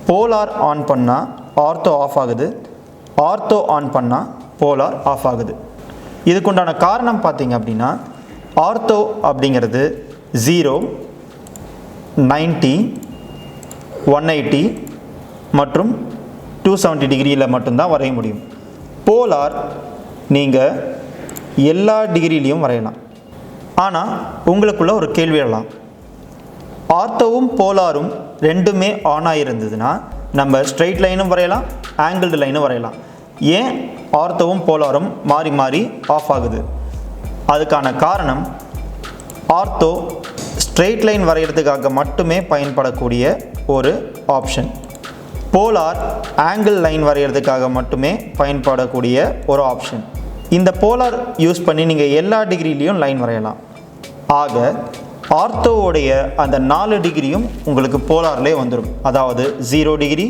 Polar on பண்ணால் ortho of ஆகுது, ortho on பண்ணால் போலார் ஆஃப் ஆகுது. இதுக்குண்டான காரணம் பார்த்தீங்க அப்படின்னா, ஆர்த்தோ அப்படிங்கிறது 0, 90, 180 மற்றும் 270 டிகிரியில் மட்டும்தான் வரைய முடியும். போலார் நீங்கள் எல்லா டிகிரிலையும் வரையலாம். ஆனால் உங்களுக்குள்ள ஒரு கேள்வி எழலாம், ஆர்த்தோவும் போலாரும் ரெண்டுமே ஆன் ஆகிருந்ததுன்னா நம்ம ஸ்ட்ரெயிட் லைனும் வரையலாம், ஆங்கிள்டு லைனும் வரையலாம். ஏன் ஆர்த்தோவும் போலாரும் மாறி மாறி ஆஃப் ஆகுது? அதுக்கான காரணம், ஆர்த்தோ ஸ்ட்ரெயிட் லைன் வரைகிறதுக்காக மட்டுமே பயன்படக்கூடிய ஒரு ஆப்ஷன், போலார் ஆங்கிள் லைன் வரைகிறதுக்காக மட்டுமே பயன்படக்கூடிய ஒரு ஆப்ஷன். இந்த போலார் யூஸ் பண்ணி நீங்கள் எல்லா டிகிரிலையும் லைன் வரையலாம். ஆக ஆர்த்தோவுடைய அந்த 4 டிகிரியும் உங்களுக்கு போலார்லேயே வந்துடும். அதாவது 0 டிகிரி,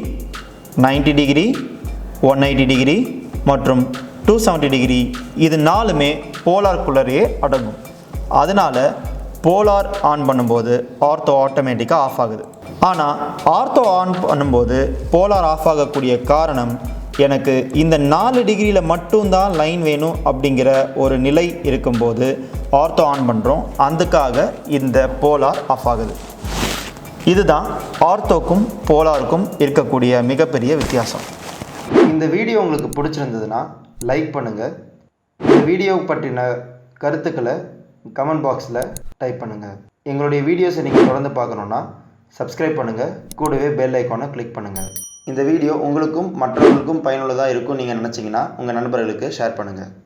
90 டிகிரி, 180 டிகிரி மற்றும் 270 டிகிரி, இது 4மே போலார்க்குள்ளரையே அடங்கும். அதனால் போலார் ஆன் பண்ணும்போது ஆர்த்தோ ஆட்டோமேட்டிக்காக ஆஃப் ஆகுது. ஆனால் ஆர்த்தோ ஆன் பண்ணும்போது போலார் ஆஃப் ஆகக்கூடிய காரணம், எனக்கு இந்த 4 டிகிரியில் மட்டும்தான் லைன் வேணும் அப்படிங்கிற ஒரு நிலை இருக்கும்போது ஆர்த்தோ ஆன் பண்ணுறோம், அதுக்காக இந்த போலார் ஆஃப் ஆகுது. இதுதான் ஆர்த்தோக்கும் போலாருக்கும் இருக்கக்கூடிய மிகப்பெரிய வித்தியாசம். இந்த வீடியோ உங்களுக்கு பிடிச்சிருந்ததுன்னா லைக் பண்ணுங்கள். இந்த வீடியோ பற்றின கருத்துக்களை கமெண்ட் பாக்ஸில் டைப் பண்ணுங்கள். எங்களுடைய வீடியோஸை நீங்கள் தொடர்ந்து பார்க்கணுன்னா சப்ஸ்கிரைப் பண்ணுங்கள், கூடவே பெல் ஐக்கானை கிளிக் பண்ணுங்கள். இந்த வீடியோ உங்களுக்கும் மற்றவர்களுக்கும் பயனுள்ளதாக இருக்கும் நீங்கள் நினச்சிங்கன்னா உங்கள் நண்பர்களுக்கு ஷேர் பண்ணுங்கள்.